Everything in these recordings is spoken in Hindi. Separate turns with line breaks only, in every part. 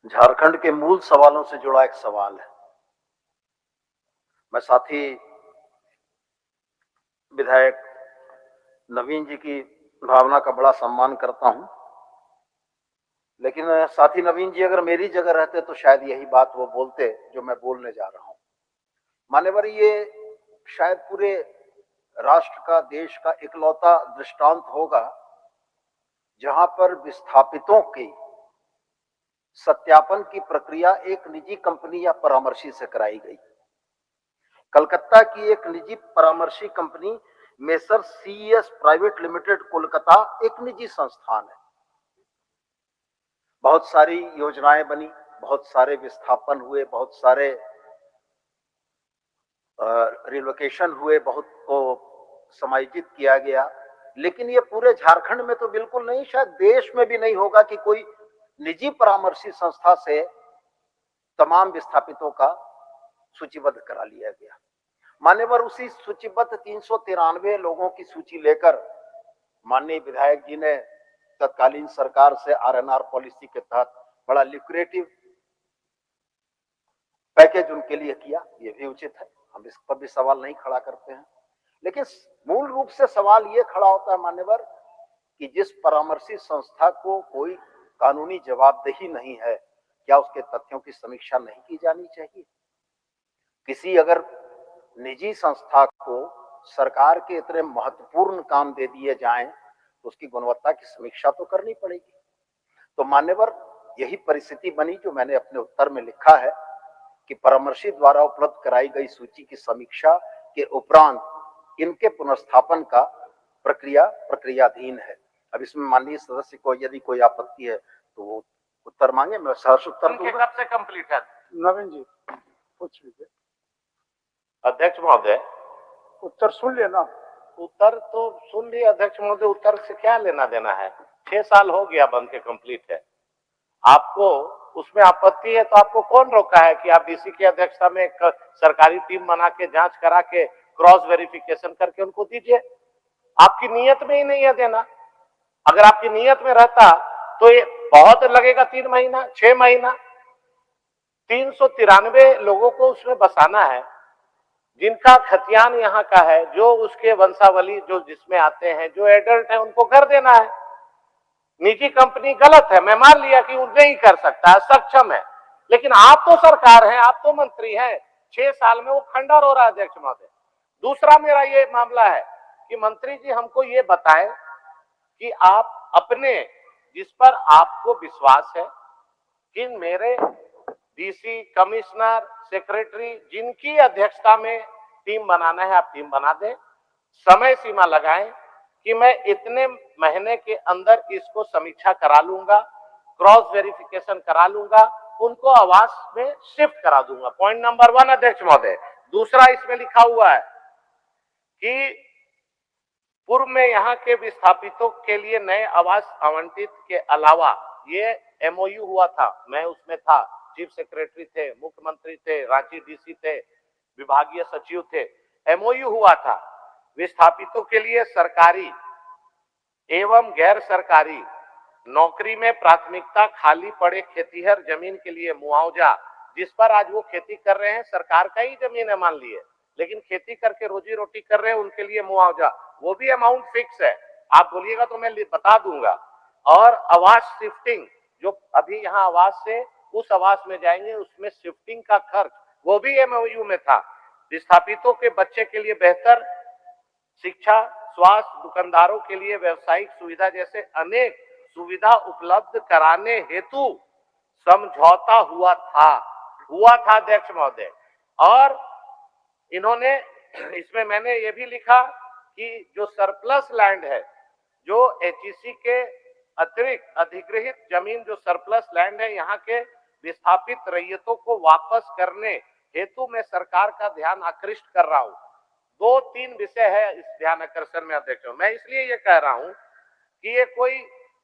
झारखंड के मूल सवालों से जुड़ा एक सवाल है। मैं साथी विधायक नवीन जी की भावना का बड़ा सम्मान करता हूं, लेकिन साथी नवीन जी अगर मेरी जगह रहते तो शायद यही बात वो बोलते जो मैं बोलने जा रहा हूं। मान्यवर, ये शायद पूरे राष्ट्र का, देश का इकलौता दृष्टांत होगा जहां पर विस्थापितों की सत्यापन की प्रक्रिया एक निजी कंपनी या परामर्शी से कराई गई। कलकत्ता की एक निजी परामर्शी company messrs CES private limited Kolkata एक निजी संस्थान है। बहुत सारी योजनाएं बनी, बहुत सारे विस्थापन हुए, बहुत सारे रिलोकेशन हुए, बहुत को समायोजित किया गया, लेकिन ये पूरे झारखंड में तो बिल्कुल नहीं, शायद देश में भी नहीं होगा कि कोई निजी परामर्शी संस्था से तमाम विस्थापितों का सूचीबद्ध करा लिया गया। मान्यवर, उसी सूचीबद्ध 393 लोगों की सूची लेकर माननीय विधायक जी ने तत्कालीन सरकार से आरएनआर पॉलिसी के तहत बड़ा ल्यूक्रेटिव पैकेज उनके लिए किया। ये भी उचित है, हम इस पर भी सवाल नहीं खड़ा करते हैं, लेकिन मूल रूप से सवाल ये खड़ा होता है मान्यवर कि जिस परामर्शी संस्था को कोई कानूनी जवाबदेही नहीं है, क्या उसके तथ्यों की समीक्षा नहीं की जानी चाहिए? किसी अगर निजी संस्था को सरकार के इतने महत्वपूर्ण काम दे दिए जाएं तो उसकी गुणवत्ता की समीक्षा तो करनी पड़ेगी। तो मान्यवर, यही परिस्थिति बनी जो मैंने अपने उत्तर में लिखा है कि परामर्शी द्वारा उपलब्ध कराई गई सूची की समीक्षा के उपरांत इनके पुनर्स्थापन का प्रक्रियाधीन है। अब इसमें माननीय सदस्य को यदि कोई आपत्ति है तो वो उत्तर मांगे, मैं सहर्ष उत्तर दूंगा।
कब से कंप्लीट है?
नवीन जी पूछ लीजिए।
अध्यक्ष महोदय,
उत्तर सुन लेना।
उत्तर तो सुन लिया अध्यक्ष महोदय, उत्तर से क्या लेना देना है? 6 साल हो गया बन के कंप्लीट है। आपको उसमें आपत्ति है तो आपको कौन रोका है कि आप डीसी की अध्यक्षता में एक सरकारी टीम बना के जांच करा के क्रॉस वेरिफिकेशन करके उनको दीजिए। आपकी नीयत में ही नहीं है देना। अगर आपकी नीयत में रहता तो ये बहुत लगेगा 3 महीना 6 महीना। 393 लोगों को उसमें बसाना है जिनका खतियान यहाँ का है, जो उसके वंशावली जो जिसमें आते हैं, जो एडल्ट है, उनको कर देना है। निजी कंपनी गलत है, मैं मान लिया कि वो नहीं कर सकता है, सक्षम है, लेकिन आप तो सरकार हैं, आप तो मंत्री हैं। 6 साल में वो खंडर हो रहा है अध्यक्ष महोदय। दूसरा मेरा ये मामला है कि मंत्री जी हमको ये बताएं कि आप अपने, जिस पर आपको विश्वास है कि मेरे डीसी, कमिश्नर, सेक्रेटरी जिनकी अध्यक्षता में टीम बनाना है, आप टीम बना दें। समय सीमा लगाएं कि मैं इतने महीने के अंदर इसको समीक्षा करा लूंगा, क्रॉस वेरिफिकेशन करा लूंगा, उनको आवास में शिफ्ट करा दूंगा। पॉइंट नंबर 1 अध्यक्ष महोदय। दूसरा इसमें लिखा हुआ है कि पूर्व में यहाँ के विस्थापितों के लिए नए आवास आवंटित के अलावा ये एमओयू हुआ था, मैं उसमें था, चीफ सेक्रेटरी थे, मुख्यमंत्री थे, रांची डीसी थे, विभागीय सचिव थे, एमओयू हुआ था। विस्थापितों के लिए सरकारी एवं गैर सरकारी नौकरी में प्राथमिकता, खाली पड़े खेतीहर जमीन के लिए मुआवजा, जिस पर आज वो खेती कर रहे हैं, सरकार का ही जमीन है मान लिए, लेकिन खेती करके रोजी रोटी कर रहे हैं, उनके लिए मुआवजा, वो भी अमाउंट फिक्स है। आप बोलिएगा तो मैं बता दूंगा। और आवास शिफ्टिंग, जो अभी यहाँ आवास से उस आवास में जाएंगे, उसमें शिफ्टिंग का खर्च वो भी एमओयू में था। विस्थापितों के बच्चे के लिए बेहतर शिक्षा, स्वास्थ्य, दुकानदारों के लिए व्यवसायिक सुविधा जैसे अनेक सुविधा उपलब्ध कराने हेतु समझौता हुआ था अध्यक्ष महोदय। और इन्होंने, इसमें मैंने ये भी लिखा कि जो सरप्लस लैंड है, जो एचईसी के अतिरिक्त अधिग्रहित जमीन, जो सरप्लस लैंड है, यहाँ के विस्थापित रैयतों को वापस करने हेतु मैं सरकार का ध्यान आकृष्ट कर रहा हूँ। 2-3 विषय है इस ध्यान आकर्षण में अध्यक्ष। मैं इसलिए ये कह रहा हूं कि ये कोई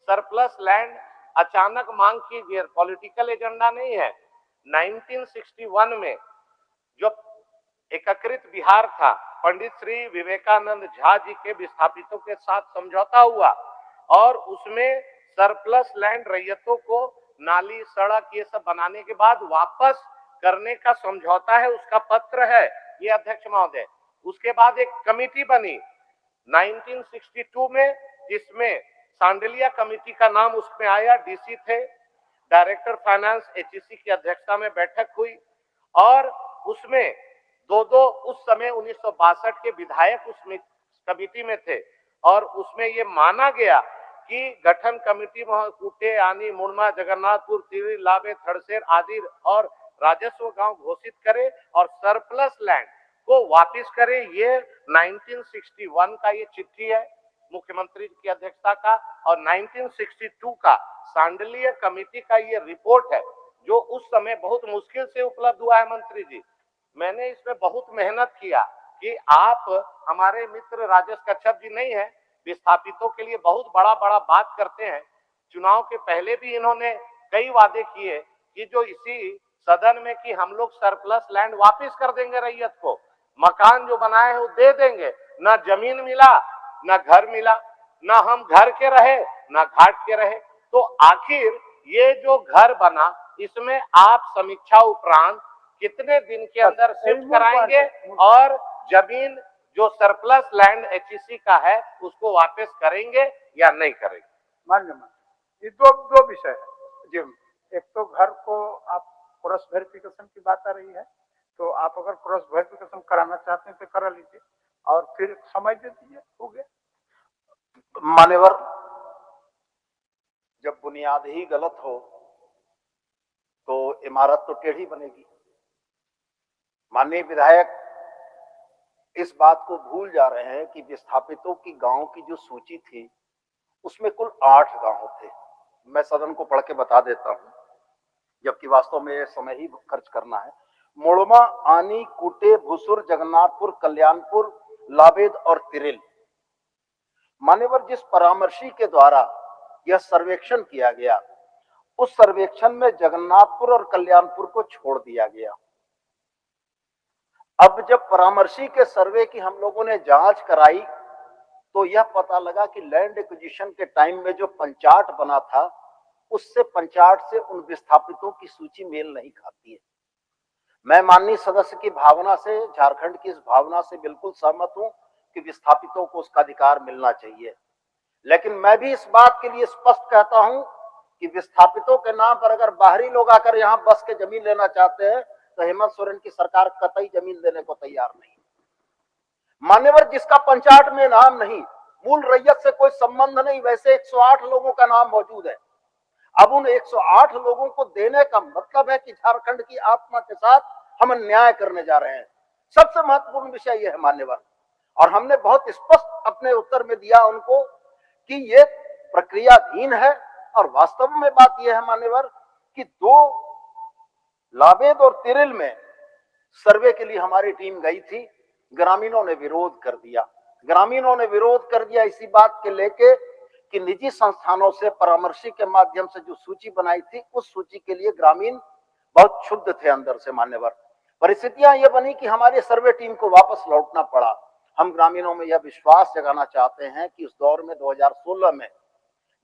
सरप्लस लैंड अचानक मांग की पॉलिटिकल एजेंडा नहीं है। 1961 में जो एकीकृत बिहार था, पंडित श्री विवेकानंद झा जी के विस्थापितों के साथ समझौता हुआ और उसमें सरप्लस लैंड रैयतों को नाली सड़क ये सब बनाने के बाद वापस करने का समझौता है, उसका पत्र है ये अध्यक्ष महोदय। उसके बाद एक कमेटी बनी 1962 में, जिसमें सांडलिया कमेटी का नाम उसमें आया, डीसी थे, डायरेक्टर फाइनेंस एचईसी की अध्यक्षता में बैठक हुई और उसमें दो उस समय 1962 के विधायक उसमें कमेटी में थे और उसमें ये माना गया कि गठन कमेटी कुटे, आनी, मुड़मा, जगन्नाथपुर, तिरी, लाबे, थड़सेर आदि और राजस्व गांव घोषित करे और सरप्लस लैंड को वापस करे। ये 1961 का ये चिट्ठी है मुख्यमंत्री की अध्यक्षता का और 1962 का सांडलीय कमेटी का ये रिपोर्ट है जो उस समय बहुत मुश्किल से उपलब्ध हुआ है। मंत्री जी, मैंने इसमें बहुत मेहनत किया कि आप हमारे मित्र राजेश कच्छप जी नहीं है, विस्थापितों के लिए बहुत बड़ा बात करते हैं। चुनाव के पहले भी इन्होंने कई वादे किए कि जो इसी सदन में कि हम लोग सरप्लस लैंड वापस कर देंगे रैयत को, मकान जो बनाए हैं वो दे देंगे। ना जमीन मिला, ना घर मिला, ना हम घर के रहे, ना घाट के रहे। तो आखिर ये जो घर बना, इसमें आप समीक्षा उपरांत कितने दिन के अंदर शिफ्ट कराएंगे और जमीन जो सरप्लस लैंड एचईसी का है उसको वापस करेंगे या नहीं करेंगे?
मान्य ये दो विषय है जी। एक तो घर को आप क्रॉस वेरिफिकेशन की बात आ रही है, तो आप अगर क्रॉस वेरिफिकेशन कराना चाहते हैं तो करा लीजिए और फिर समय दे दीजिए, हो गया।
मान्यवर, जब बुनियाद ही गलत हो तो इमारत तो टेढ़ी बनेगी। माननीय विधायक इस बात को भूल जा रहे हैं कि विस्थापितों की गांव की जो सूची थी उसमें कुल 8 गांव थे। मैं सदन को पढ़ के बता देता हूं, जबकि वास्तव में समय ही खर्च करना है। मोड़मा, आनी, कुटे, भुसुर, जगन्नाथपुर, कल्याणपुर, लाबेद और तिरिल। मान्यवर, जिस परामर्शी के द्वारा यह सर्वेक्षण किया गया उस सर्वेक्षण में जगन्नाथपुर और कल्याणपुर को छोड़ दिया गया। अब जब परामर्शी के सर्वे की हम लोगों ने जांच कराई तो यह पता लगा कि लैंड एक्विजिशन के टाइम में जो पंचाट बना था उससे पंचाट से उन विस्थापितों की सूची मेल नहीं खाती है। मैं माननीय सदस्य की भावना से, झारखंड की इस भावना से बिल्कुल सहमत हूं कि विस्थापितों को उसका अधिकार मिलना चाहिए, लेकिन मैं भी इस बात के लिए स्पष्ट कहता हूं कि विस्थापितों के नाम पर अगर बाहरी लोग आकर यहां बस के जमीन लेना चाहते हैं तो हेमंत सोरेन की सरकार कतई जमीन देने को तैयार नहीं। मान्यवर, जिसका पंचाट में नाम नहीं, मूल रैयत से कोई संबंध नहीं, वैसे 108 लोगों का नाम मौजूद है। अब उन 108 लोगों को देने का मतलब है कि झारखंड की आत्मा के साथ हम अन्याय करने जा रहे हैं। सबसे महत्वपूर्ण विषय यह है मान्यवर, और हमने बहुत स्पष्ट अपने उत्तर में दिया उनको कि ये प्रक्रियाधीन है। और वास्तव में बात यह है मान्यवर कि 2 लाबेद और तिरिल में सर्वे के लिए हमारी टीम गई थी, ग्रामीणों ने विरोध कर दिया। ग्रामीणों ने विरोध कर दिया इसी बात के लेके कि निजी संस्थानों से परामर्शी के माध्यम से जो सूची बनाई थी उस सूची के लिए ग्रामीण बहुत क्षुब्ध थे अंदर से। मान्यवर, परिस्थितियां ये बनी कि हमारी सर्वे टीम को वापस लौटना पड़ा। हम ग्रामीणों में यह विश्वास जगाना चाहते हैं कि उस दौर में 2016 में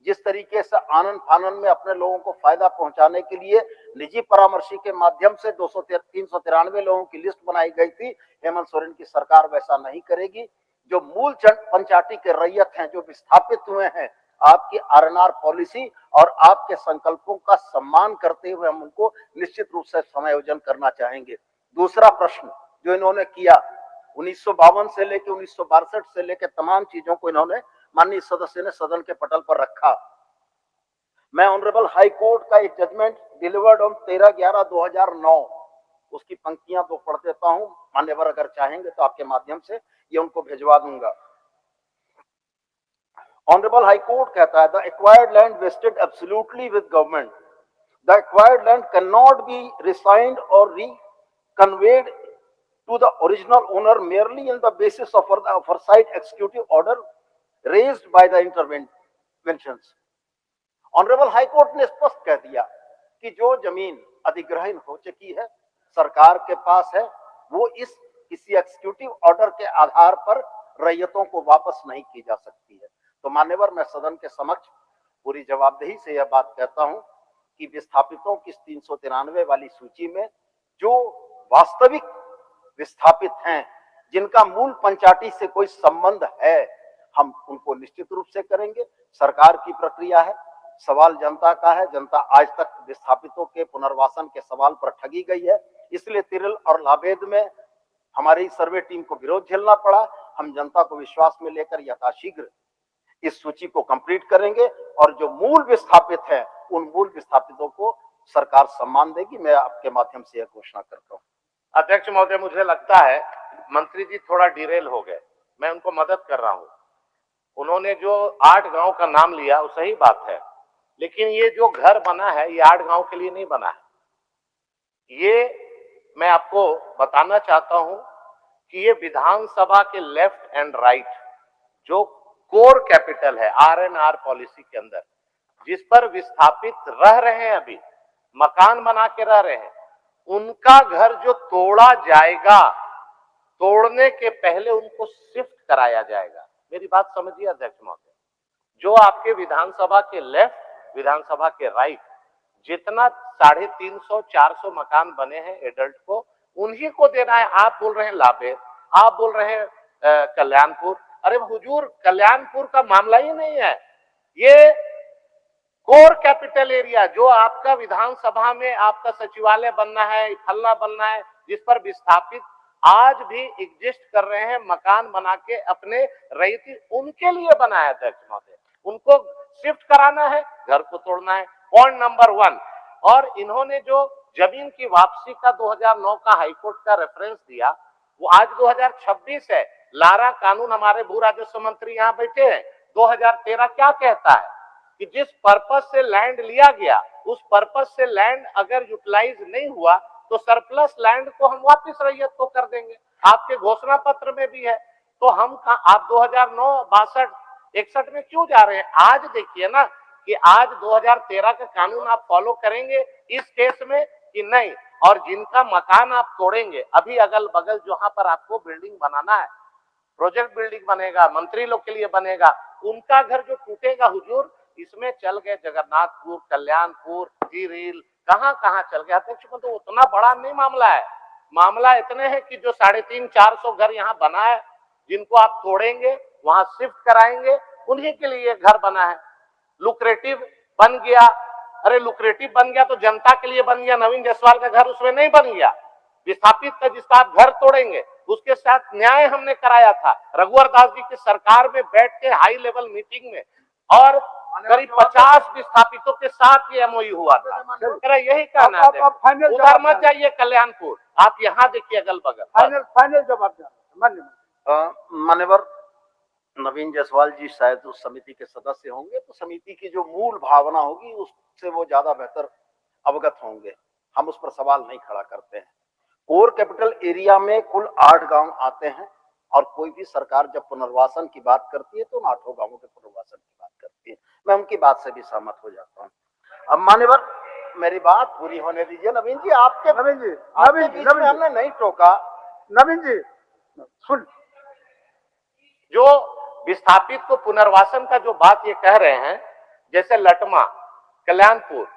जिस तरीके से आनन फानन में अपने लोगों को फायदा पहुंचाने के लिए निजी परामर्शी के माध्यम से 393 लोगों की लिस्ट बनाई गई थी, हेमंत सोरेन की सरकार वैसा नहीं करेगी। जो मूल पंचाटी के रैयत हैं, जो विस्थापित हुए हैं, आपकी आरएनआर पॉलिसी और आपके संकल्पों का सम्मान करते हुए हम उनको निश्चित रूप से समायोजन करना चाहेंगे। दूसरा प्रश्न जो इन्होंने किया, 1952 से लेकर 1962 से लेकर तमाम चीजों को इन्होंने माननीय सदस्य ने सदन के पटल पर रखा। मैं ऑनरेबल हाई कोर्ट का एक जजमेंट डिलीवर्ड ऑन 13/11/2009 उसकी पंक्तियां 2 पढ़ देता हूं मान्यवर, अगर चाहेंगे तो आपके माध्यम से ये उनको भिजवा दूंगा। ऑनरेबल हाई कोर्ट कहता है, the acquired land vested absolutely with government, the acquired land can not be resigned or reconveyed to the original owner merely on the basis of the oversight executive order raised by the interventions. Honourable high court ने स्पष्ट कह दिया कि जो जमीन अधिग्रहण हो चुकी है, सरकार के पास है, वो इस किसी एक्जीक्यूटिव ऑर्डर के आधार पर रैयतों को वापस नहीं की जा सकती है। तो मान्यवर, मैं सदन के समक्ष पूरी जवाबदेही से यह बात कहता हूं कि विस्थापितों की 393 वाली सूची में जो वास्तविक विस्थापित हैं, जिनका मूल पंचाटी से कोई संबंध है, हम उनको निश्चित रूप से करेंगे। सरकार की प्रक्रिया है, सवाल जनता का है। जनता आज तक विस्थापितों के पुनर्वासन के सवाल पर ठगी गई है, इसलिए तिरल और लाभेद में हमारी सर्वे टीम को विरोध झेलना पड़ा। हम जनता को विश्वास में लेकर यथाशीघ्र इस सूची को कंप्लीट करेंगे और जो मूल विस्थापित हैं, उन मूल विस्थापितों को सरकार सम्मान देगी। मैं आपके माध्यम से यह घोषणा करता हूं।
अध्यक्ष महोदय, मुझे लगता है मंत्री जी थोड़ा डिरेल हो गए, मैं उनको मदद कर रहा हूं। उन्होंने जो 8 गांव का नाम लिया वो सही बात है, लेकिन ये जो घर बना है ये 8 गांव के लिए नहीं बना है। ये मैं आपको बताना चाहता हूं कि ये विधानसभा के लेफ्ट एंड राइट जो कोर कैपिटल है आरएनआर पॉलिसी के अंदर, जिस पर विस्थापित रह रहे हैं, अभी मकान बना के रह रहे हैं, उनका घर जो तोड़ा जाएगा, तोड़ने के पहले उनको शिफ्ट कराया जाएगा। मेरी बात समझिए अध्यक्ष महोदय, जो आपके विधानसभा के लेफ्ट, विधानसभा के राइट जितना 350-400 मकान बने हैं एडल्ट को, उन्हीं को देना है। आप बोल रहे हैं लाभेद, आप बोल रहे हैं कल्याणपुर। अरे हुजूर, कल्याणपुर का मामला ही नहीं है, ये कोर कैपिटल एरिया जो आपका विधानसभा में आपका सचिवालय बनना है, फलना बनना है, जिस पर विस्थापित आज भी एग्जिस्ट कर रहे हैं, मकान बना के अपने रईती, उनके लिए बना है अध्यक्ष महोदय। उनको शिफ्ट कराना है, घर को तोड़ना है। Point number 1। और इन्होंने जो जमीन की वापसी का 2009 का हाईकोर्ट का रेफरेंस दिया, वो आज 2026 है। लारा कानून, हमारे भू राजस्व मंत्री यहाँ बैठे हैं, 2013 क्या कहता है कि जिस पर्पस से लैंड लिया गया, उस पर्पस से लैंड अगर यूटिलाइज नहीं हुआ तो सरप्लस लैंड को हम वापस रैयत को कर देंगे। आपके घोषणा पत्र में भी है। तो हम आप 2009, 62, 61 में क्यों जा रहे हैं? आज देखिए ना कि आज 2013 का कानून आप फॉलो करेंगे इस केस में कि नहीं। और जिनका मकान आप तोड़ेंगे, अभी अगल बगल जहां पर आपको बिल्डिंग बनाना है, प्रोजेक्ट बिल्डिंग बनेगा, मंत्री लोग के लिए बनेगा, उनका घर जो टूटेगा हुजूर, इसमें चल गए जगन्नाथपुर, कल्याणपुर, जीरील, कहां कहां चल गया अध्यक्ष। तो उतना बड़ा नहीं मामला है। मामला इतने है कि जो 350-400 घर यहाँ बना है, जिनको आप तोड़ेंगे, वहां शिफ्ट कराएंगे, उन्हीं के लिए घर बना है। लुक्रेटिव बन गया, अरे लुक्रेटिव बन गया तो जनता के लिए बन गया। नवीन जायसवाल का घर उसमें नहीं बन गया। विस्थापित का जिसका आप घर तोड़ेंगे, उसके साथ न्याय हमने कराया था रघुवर दास जी की सरकार में बैठ के हाई लेवल मीटिंग में, और करीब 50 विस्थापितों के साथ ये एमओयू हुआ था। मेरा यही कहना है, उधर मत जाइए कल्याणपुर, आप यहाँ देखिए अगल बगल।
फाइनल जवाब
मान्यवर नवीन जायसवाल जी शायद उस समिति के सदस्य होंगे, तो समिति की जो मूल भावना होगी उससे वो ज्यादा बेहतर अवगत होंगे। हम उस पर सवाल नहीं खड़ा करते हैं। कोर कैपिटल एरिया में कुल 8 गांव आते हैं, और कोई भी सरकार जब पुनर्वासन की बात करती है तो उन 8 गांवों के पुनर्वासन की बात करती है। मैं उनकी बात से भी सहमत हो जाता हूँ। अब मान्यवर मेरी बात पूरी होने दीजिए। नवीन जी, नवीन जी हमने नहीं टोका।
नवीन जी सुन,
जो विस्थापित को पुनर्वासन का जो बात ये कह रहे हैं, जैसे लटमा, कल्याणपुर,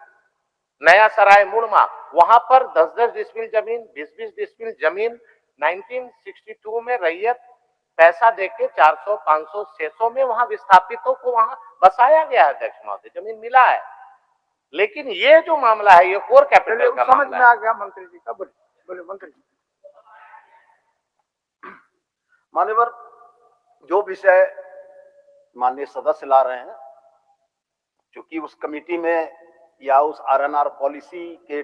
नया सराय, मुड़मा, वहां पर 10-10 डिसमिल जमीन, 20-20 डिसमिल जमीन 1962 में रैयत पैसा देके 400, 500, 600 में वहां विस्थापितों को वहां बसाया गया है अध्यक्ष महोदय, जमीन मिला है। लेकिन ये जो मामला है ये कोर कैपिटल का
समझ में आ गया मंत्री जी का। बोले मंत्री जी।
मान्यवर, जो विषय माननीय सदस्य ला रहे हैं, चूंकि उस कमेटी में या उस आरएनआर पॉलिसी के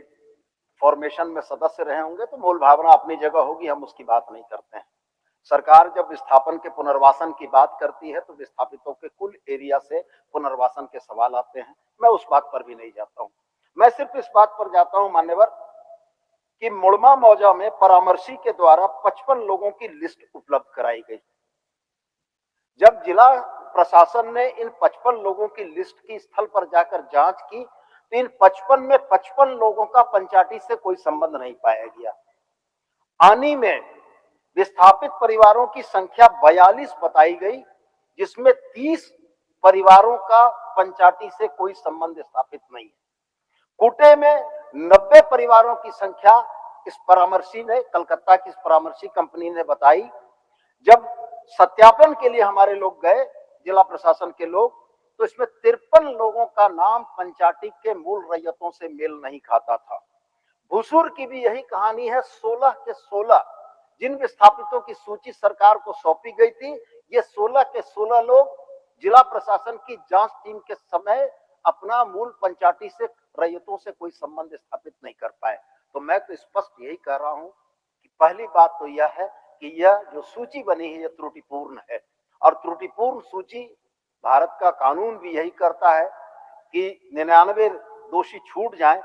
फॉर्मेशन में सदस्य रहे होंगे, तो मूल भावना अपनी जगह होगी, हम उसकी बात नहीं करते हैं। सरकार जब विस्थापन के पुनर्वासन की बात करती है तो विस्थापितों के कुल एरिया से पुनर्वासन के सवाल आते हैं। मैं उस बात पर भी नहीं जाता हूं। मैं सिर्फ इस बात पर जाता हूं मान्यवर कि मुड़मा मौजा में परामर्शी के द्वारा 55 लोगों की लिस्ट उपलब्ध कराई गई। जब जिला प्रशासन ने इन 55 लोगों की लिस्ट की स्थल पर जाकर जांच की तो इन 55 में 55 लोगों का पंचाटी से कोई संबंध नहीं पाया गया। आनी में विस्थापित परिवारों की संख्या 42 बताई गई, जिसमें 30 परिवारों का पंचाटी से कोई संबंध स्थापित नहीं है। कोटे में 90 परिवारों की संख्या इस परामर्शी ने, कलकत्ता की इस परामर्शी कंपनी ने बताई। जब सत्यापन के लिए हमारे लोग गए, जिला प्रशासन के लोग, तो इसमें 53 लोगों का नाम पंचाटी के मूल रैयतों से मेल नहीं खाता था। भूसुर की भी यही कहानी है। 16 के 16 जिन विस्थापितों की सूची सरकार को सौंपी गई थी, ये 16 के 16 लोग जिला प्रशासन की जांच टीम के समय अपना मूल पंचाटी से, रैयतों से कोई संबंध स्थापित नहीं कर पाए। तो मैं तो स्पष्ट यही कह रहा हूं कि पहली बात तो यह है कि यह जो सूची बनी है, यह त्रुटिपूर्ण है। और त्रुटिपूर्ण सूची, भारत का कानून भी यही करता है कि 99 दोषी छूट जाए,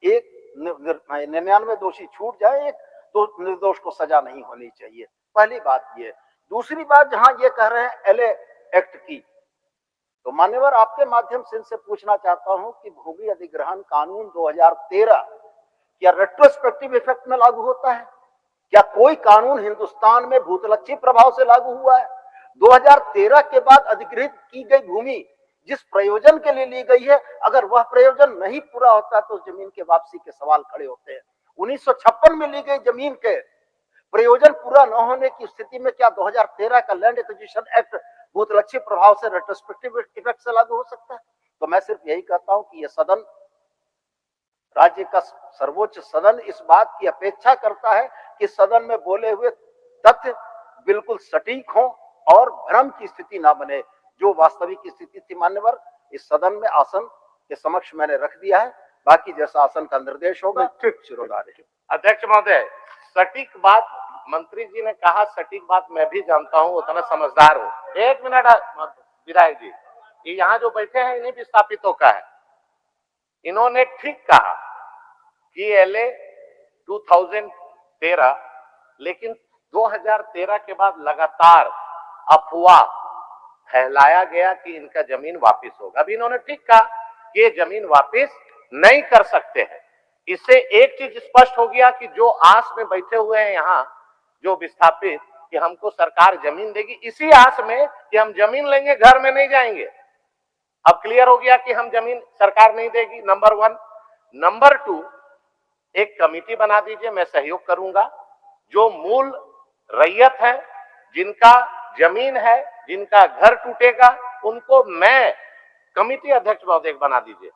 एक 99 दोषी छूट जाए, एक तो निर्दोष को सजा नहीं होनी चाहिए। पहली बात ये। दूसरी बात, जहां ये कह रहे हैं एलए एक्ट की, तो मान्यवर आपके माध्यम से इनसे पूछना चाहता हूं कि भूमि अधिग्रहण कानून 2013 क्या रेट्रोस्पेक्टिव इफेक्ट में लागू होता है? क्या कोई कानून हिंदुस्तान में भूतलक्षी प्रभाव से लागू हुआ है? 2013 के बाद अधिग्रहित की गई भूमि जिस प्रयोजन के लिए ली गई है, अगर वह प्रयोजन नहीं पूरा होता तो जमीन के वापसी के सवाल खड़े होते हैं। 1956 में ली गई जमीन के प्रयोजन पूरा न होने की स्थिति में क्या 2013 का लैंड एक्विजिशन एक्ट भूतलक्षी प्रभाव से रेट्रोस्पेक्टिव इफेक्ट से लागू हो सकता है? तो मैं सिर्फ यही कहता हूं कि यह सदन, राज्य का सर्वोच्च सदन, इस बात की अपेक्षा करता है कि सदन में बोले हुए तथ्य बिल्कुल सटीक हों और भ्रम की स्थिति ना बने। जो वास्तविक स्थिति थी मान्यवर, इस सदन में आसन के समक्ष मैंने रख दिया है। बाकी जैसा आसन का निर्देश होगा ठीक शिरोधार्य।
अध्यक्ष महोदय, सटीक बात मंत्री जी ने कहा, सटीक बात मैं भी जानता हूँ, उतना समझदार हूँ। एक मिनट विधायक जी, ये यहाँ जो बैठे हैं इन्हीं विस्थापितों का है। इन्होंने ठीक कहा कि एलए 2013, लेकिन 2013 के बाद लगातार अफवाह फैलाया गया कि इनका जमीन वापस होगा। अभी इन्होंने ठीक कहा कि ये जमीन वापस नहीं कर सकते हैं। इससे एक चीज स्पष्ट हो गया कि जो आस में बैठे हुए हैं यहाँ जो विस्थापित, कि हमको सरकार जमीन देगी, इसी आस में कि हम जमीन लेंगे, घर में नहीं जाएंगे। अब क्लियर हो गया कि हम जमीन सरकार नहीं देगी, नंबर 1। नंबर 2, एक कमेटी बना दीजिए, मैं सहयोग करूंगा। जो मूल रैयत है, जिनका जमीन है, जिनका घर टूटेगा, उनको मैं कमेटी अध्यक्ष महोदय बना दीजिए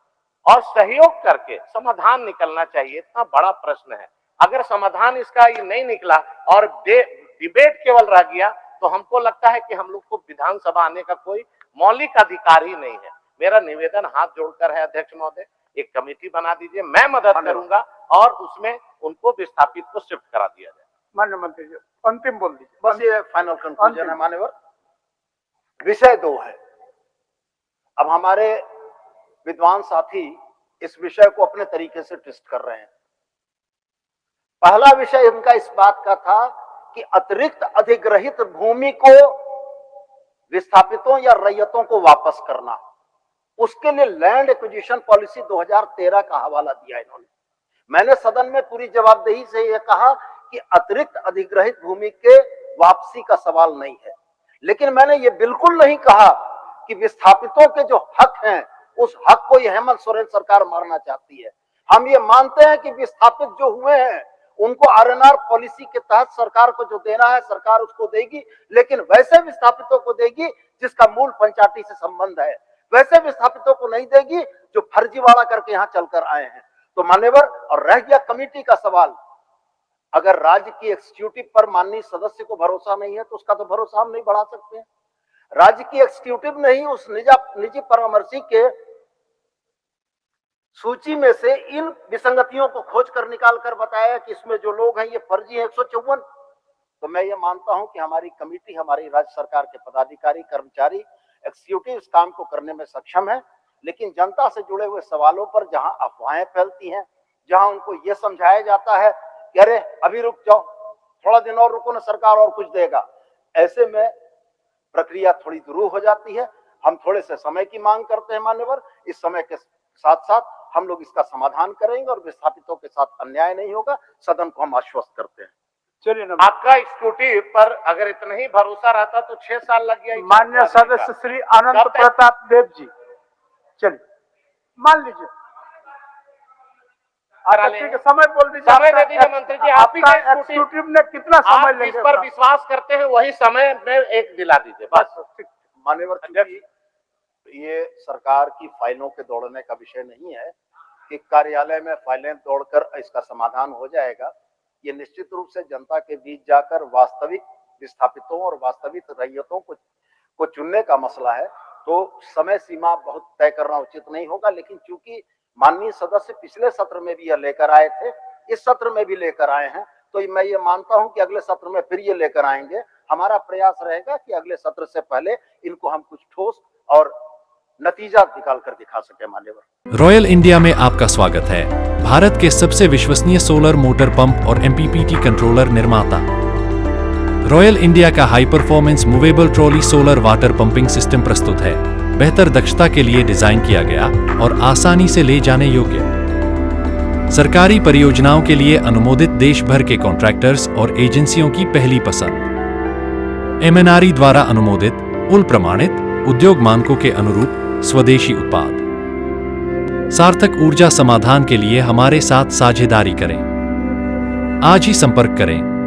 और सहयोग करके समाधान निकलना चाहिए। इतना बड़ा प्रश्न है, अगर समाधान इसका ये नहीं निकला और डिबेट केवल रह गया, तो हमको लगता है कि हम लोग को विधानसभा आने का कोई मौलिक अधिकार ही नहीं है। मेरा निवेदन हाथ जोड़कर है अध्यक्ष महोदय, एक कमेटी बना दीजिए, मैं मदद करूंगा और उसमें उनको विस्थापित को शिफ्ट करा दिया जाए।
माननीय मंत्री जी, अंतिम बोल दीजिए।
बस ये फाइनल कंक्लूजन है मान्यवर। विषय 2 है। अब हमारे विद्वान साथी इस विषय को अपने तरीके से ट्विस्ट कर रहे हैं। पहला विषय उनका इस बात का था कि अतिरिक्त अधिग्रहित भूमि को विस्थापितों या रैयतों को वापस करना, उसके लिए लैंड एक्विजिशन पॉलिसी 2013 का हवाला दिया इन्होंने। मैंने सदन में पूरी जवाबदेही से यह कहा कि अतिरिक्त अधिग्रहित भूमि के वापसी का सवाल नहीं है, लेकिन मैंने ये बिल्कुल नहीं कहा कि विस्थापितों के जो हक हैं उस हक को यह हेमंत सोरेन सरकार मारना चाहती है। हम ये मानते हैं कि विस्थापित जो हुए हैं उनको आरएनआर पॉलिसी के तहत सरकार को जो देना है सरकार उसको देगी, लेकिन वैसे विस्थापितों को देगी जिसका मूल पंचाटी से संबंध है। वैसे विस्थापितों को नहीं देगी जो फर्जीवाड़ा करके यहाँ चलकर आए हैं। तो मान्यवर, और रह गया कमेटी का सवाल, अगर राज्य की एग्जीक्यूटिव पर माननीय सदस्य को भरोसा नहीं है तो उसका तो भरोसा हम नहीं बढ़ा सकते हैं। राज्य की एग्जीक्यूटिव ने ही उस निजी परामर्शी के सूची में से इन विसंगतियों को खोज कर निकाल कर बताया कि इसमें जो लोग हैं ये फर्जी हैं 154। तो मैं ये मानता हूं कि हमारी कमेटी, हमारी राज्य सरकार के पदाधिकारी, कर्मचारी, एग्जीक्यूटिव इस काम को करने में सक्षम है। लेकिन जनता से जुड़े हुए सवालों पर जहां अफवाहें फैलती हैं, जहां उनको ये समझाया जाता है कि अरे अभी रुक जाओ, थोड़ा दिन और रुको ना, सरकार और कुछ देगा, ऐसे में प्रक्रिया थोड़ी दुरूह हो जाती है। हम थोड़े से समय की मांग करते हैं मान्यवर। इस समय के साथ साथ हम लोग इसका समाधान करेंगे और विस्थापितों के साथ अन्याय नहीं होगा, सदन को हम आश्वस्त करते हैं।
चलिए,
आपका स्कूटी पर अगर इतना ही भरोसा रहता तो 6 साल लग गया।
माननीय सदस्य श्री अनंत प्रताप देव जी, चलिए मान लीजिए।
करा
अच्छा, ठीक
लेंगे।
है, समय बोल दीजिए।
समय दे दीजिए मंत्री जी, आप ही
आपका
का स्कूटी-
एग्जीक्यूटिव ने कितना समय
आप जिस
लेंगे?
पर विश्वास करते हैं वही समय में एक दिला दीजिए बस।
ठीक।
मान्यवर, चूंकि ये सरकार की फाइलों के दौड़ने का विषय नहीं है कि कार्यालय में फाइलें दौड़कर इसका समाधान हो जाएगा। ये निश्चित रूप से जनता के बीच जाकर वास्तविक विस्थापितों और वास्तविक रैयतों को चुनने का मसला है, तो समय सीमा बहुत तय करना उचित नहीं होगा। लेकिन चूंकि माननीय सदस्य पिछले सत्र में भी यह लेकर आए थे, इस सत्र में भी लेकर आए हैं, तो मैं ये मानता हूं कि अगले सत्र में फिर ये लेकर आएंगे। हमारा प्रयास रहेगा कि अगले सत्र से पहले इनको हम कुछ ठोस और नतीजा निकाल कर दिखा सके। मान्यवर,
रॉयल इंडिया में आपका स्वागत है। भारत के सबसे विश्वसनीय सोलर मोटर पंप और MPPT कंट्रोलर निर्माता रॉयल इंडिया का high performance movable trolley solar water pumping system प्रस्तुत है। बेहतर दक्षता के लिए डिजाइन किया गया और आसानी से ले जाने योग्य। सरकारी परियोजनाओं के लिए अनुमोदित देश भर के कॉन्ट्रैक्टर्स और एजेंसियों की पहली पसंद। MNRE द्वारा अनुमोदित, उल प्रमाणित, उद्योग मानकों के अनुरूप स्वदेशी उत्पाद। सार्थक ऊर्जा समाधान के लिए हमारे साथ साझेदारी करें। आज ही संपर्क करें।